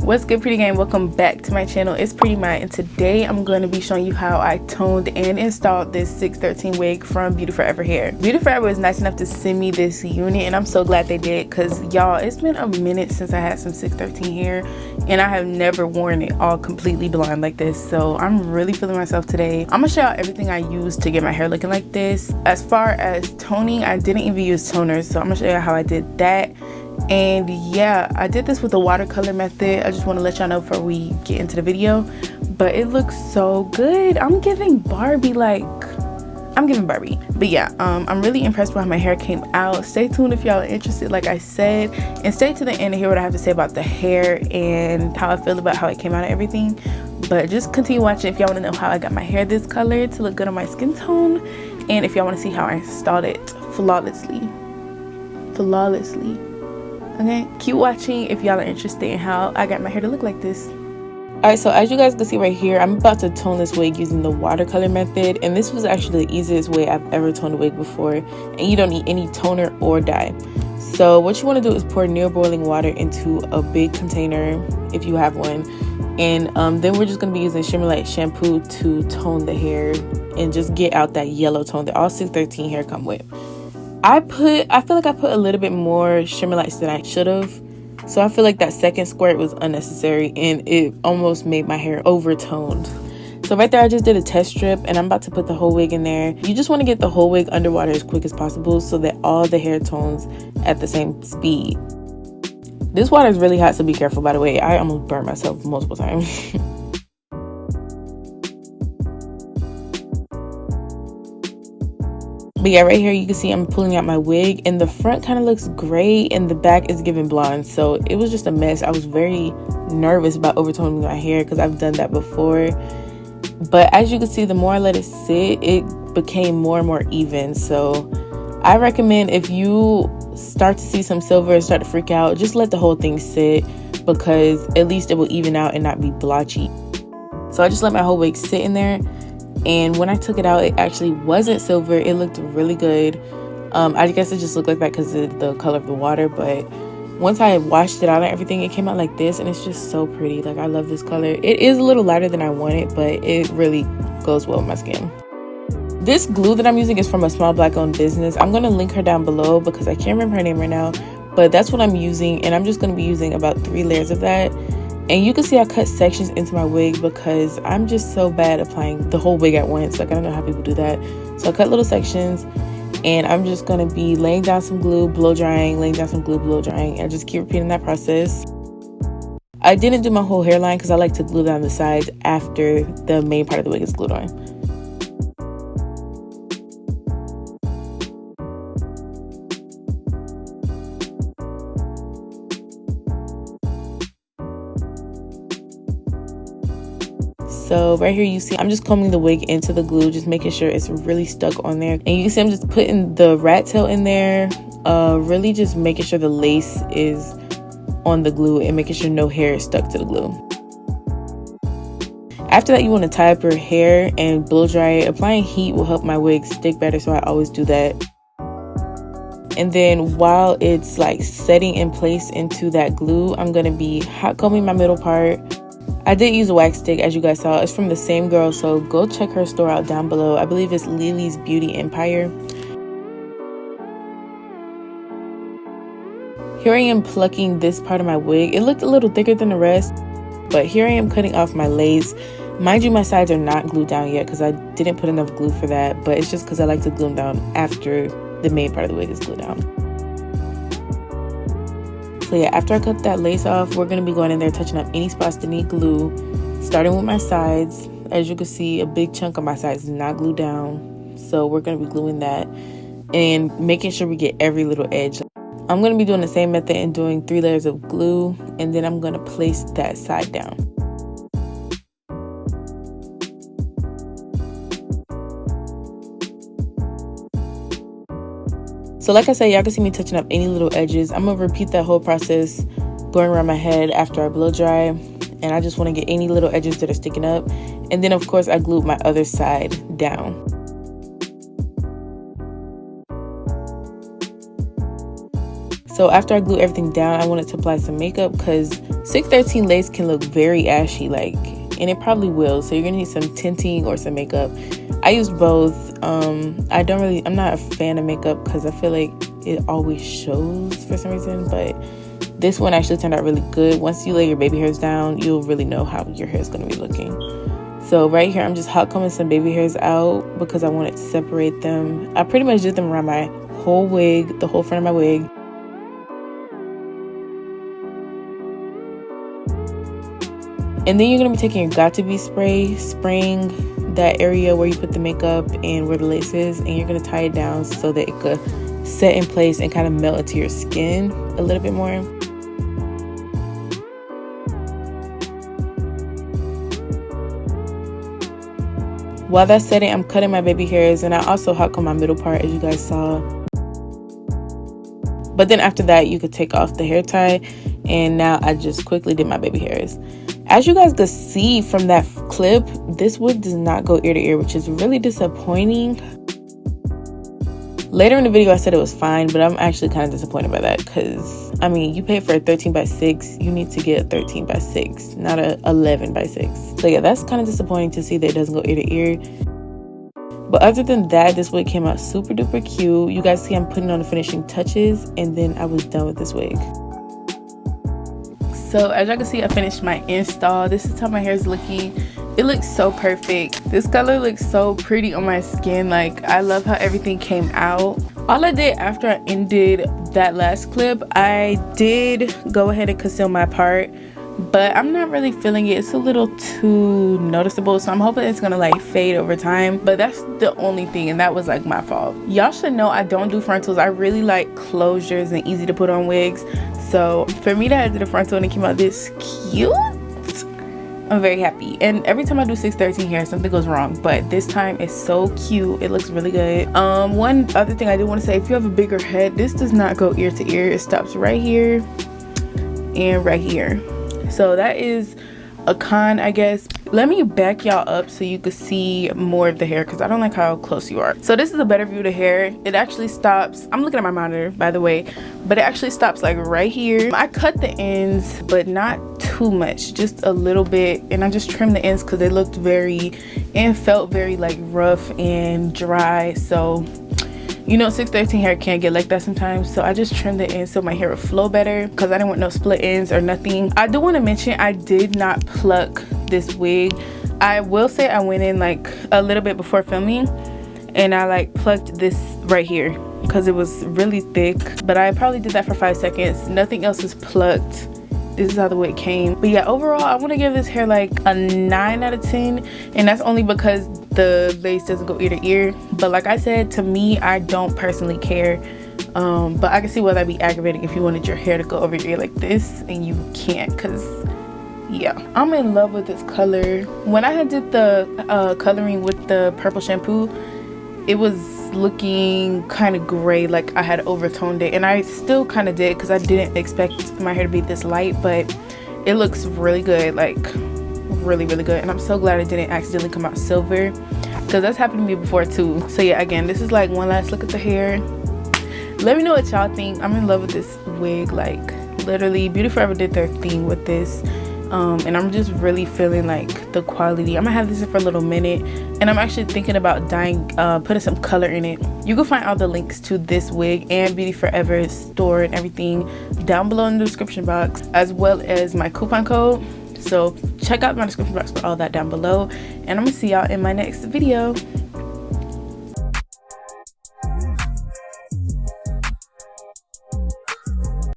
What's good, pretty gang? Welcome back to my channel. It's Pretty My, and today I'm going to be showing you how I toned and installed this 613 wig from Beauty Forever hair. Beauty Forever was nice enough to send me this unit, and I'm so glad they did, because y'all, it's been a minute since I had some 613 hair and I have never worn it all completely blonde like this. So I'm really feeling myself today. I'm gonna show y'all everything I used to get my hair looking like this. As far as toning, I didn't even use toners, so I'm gonna show you how I did that. And yeah, I did this with the watercolor method. I just want to let y'all know before we get into the video, but it looks so good. I'm giving Barbie, but yeah, I'm really impressed with how my hair came out. Stay tuned if y'all are interested, like I said, and stay to the end to hear what I have to say about the hair and how I feel about how it came out and everything. But just continue watching if y'all want to know how I got my hair this color to look good on my skin tone, and if y'all want to see how I installed it flawlessly. Okay, keep watching if y'all are interested in how I got my hair to look like this. Alright, so as you guys can see right here, I'm about to tone this wig using the watercolor method, and this was actually the easiest way I've ever toned a wig before, and you don't need any toner or dye. So what you want to do is pour near boiling water into a big container if you have one, and then we're just going to be using Shimmer Light shampoo to tone the hair and just get out that yellow tone that all 613 hair come with. I feel like I put a little bit more Shimmer Lights than I should have, so I feel like that second squirt was unnecessary and it almost made my hair overtoned. So right there I just did a test strip, and I'm about to put the whole wig in there. You just want to get the whole wig underwater as quick as possible so that all the hair tones at the same speed. This water is really hot, so be careful. By the way, I almost burned myself multiple times. But yeah, right here you can see I'm pulling out my wig, and the front kind of looks gray and the back is giving blonde, so it was just a mess. I was very nervous about overtoning my hair because I've done that before, but as you can see, the more I let it sit, it became more and more even. So I recommend, if you start to see some silver and start to freak out, just let the whole thing sit, because at least it will even out and not be blotchy. So I just let my whole wig sit in there, and when I took it out, it actually wasn't silver. It looked really good. I guess it just looked like that because of the color of the water, but once I washed it out and everything, it came out like this, and it's just so pretty. Like, I love this color. It is a little lighter than I wanted, but it really goes well with my skin. This glue that I'm using is from a small black owned business. I'm going to link her down below because I can't remember her name right now, but that's what I'm using, and I'm just going to be using about 3 layers of that. And you can see I cut sections into my wig because I'm just so bad applying the whole wig at once. Like, I don't know how people do that. So I cut little sections, and I'm just going to be laying down some glue, blow drying, laying down some glue, blow drying, and just keep repeating that process. I didn't do my whole hairline because I like to glue down the sides after the main part of the wig is glued on. So right here you see I'm just combing the wig into the glue, just making sure it's really stuck on there. And you can see I'm just putting the rat tail in there, really just making sure the lace is on the glue and making sure no hair is stuck to the glue. After that, you want to tie up your hair and blow dry it. Applying heat will help my wig stick better, so I always do that. And then while it's like setting in place into that glue, I'm going to be hot combing my middle part. I did use a wax stick, as you guys saw. It's from the same girl, so go check her store out down below. I believe it's Lily's Beauty Empire. Here I am plucking this part of my wig. It looked a little thicker than the rest, but here I am cutting off my lace. Mind you, my sides are not glued down yet because I didn't put enough glue for that, but it's just because I like to glue them down after the main part of the wig is glued down. So yeah, after I cut that lace off, we're going to be going in there touching up any spots that need glue, starting with my sides. As you can see, a big chunk of my sides is not glued down, so we're going to be gluing that and making sure we get every little edge. I'm going to be doing the same method and doing 3 layers of glue, and then I'm going to place that side down. So like I said, y'all can see me touching up any little edges. I'm going to repeat that whole process going around my head after I blow dry. And I just want to get any little edges that are sticking up. And then, of course, I glued my other side down. So after I glue everything down, I wanted to apply some makeup because 613 lace can look very ashy, like, and it probably will. So you're gonna need some tinting or some makeup. I used both. I'm not a fan of makeup because I feel like it always shows for some reason, but this one actually turned out really good. Once you lay your baby hairs down, you'll really know how your hair is going to be looking. So right here, I'm just hot combing some baby hairs out because I wanted to separate them. I pretty much did them around my whole wig, the whole front of my wig. And then you're going to be taking your WATERCOLOR spray, spraying that area where you put the makeup and where the lace is, and you're going to tie it down so that it could set in place and kind of melt into your skin a little bit more. While that's setting, I'm cutting my baby hairs, and I also hot comb my middle part, as you guys saw. But then after that, you could take off the hair tie, and now I just quickly did my baby hairs. As you guys could see from that clip, this wig does not go ear to ear, which is really disappointing. Later in the video, I said it was fine, but I'm actually kind of disappointed by that because, I mean, you paid for a 13x6, you need to get a 13x6, not a 11x6. So yeah, that's kind of disappointing to see that it doesn't go ear to ear. But other than that, this wig came out super duper cute. You guys see I'm putting on the finishing touches, and then I was done with this wig. So as y'all can see, I finished my install. This is how my hair is looking. It looks so perfect. This color looks so pretty on my skin. Like, I love how everything came out. All I did after I ended that last clip, I did go ahead and conceal my part, but I'm not really feeling it. It's a little too noticeable, so I'm hoping it's gonna like fade over time. But that's the only thing, and that was like my fault. Y'all should know I don't do frontals. I really like closures and easy to put on wigs. So for me to add to the frontal and it came out this cute, I'm very happy. And every time I do 613 hair, something goes wrong, but this time it's so cute. It looks really good. One other thing I do want to say, if you have a bigger head, this does not go ear to ear. It stops right here and right here. So that is a con, I guess. Let me back y'all up so you can see more of the hair because I don't like how close you are. So this is a better view of the hair. It actually stops, I'm looking at my monitor by the way, but it actually stops like right here. I cut the ends, but not too much, just a little bit, and I just trimmed the ends because they looked very and felt very like rough and dry. So you know, 613 hair can get like that sometimes, so I just trimmed the ends so my hair would flow better because I didn't want no split ends or nothing. I do want to mention I did not pluck this wig. I will say I went in like a little bit before filming and I like plucked this right here because it was really thick, but I probably did that for 5 seconds. Nothing else is plucked. This is how the wig came. But yeah, overall I want to give this hair like a 9 out of 10, and that's only because the lace doesn't go ear to ear. But like I said, to me, I don't personally care, but I can see why that'd be aggravating if you wanted your hair to go over your ear like this and you can't, because yeah, I'm in love with this color. When I had did the coloring with the purple shampoo, it was looking kind of gray, like I had overtoned it, and I still kind of did because I didn't expect my hair to be this light, but it looks really good, like really good. And I'm so glad it didn't accidentally come out silver because that's happened to me before too. So yeah, again, this is like one last look at the hair. Let me know what y'all think. I'm in love with this wig. Like literally, Beauty Forever did their thing with this, and I'm just really feeling like the quality. I'm gonna have this for a little minute, and I'm actually thinking about dyeing, putting some color in it. You can find all the links to this wig and Beauty Forever's store and everything down below in the description box, as well as my coupon code. So check out my description box for all that down below, and I'm gonna see y'all in my next video.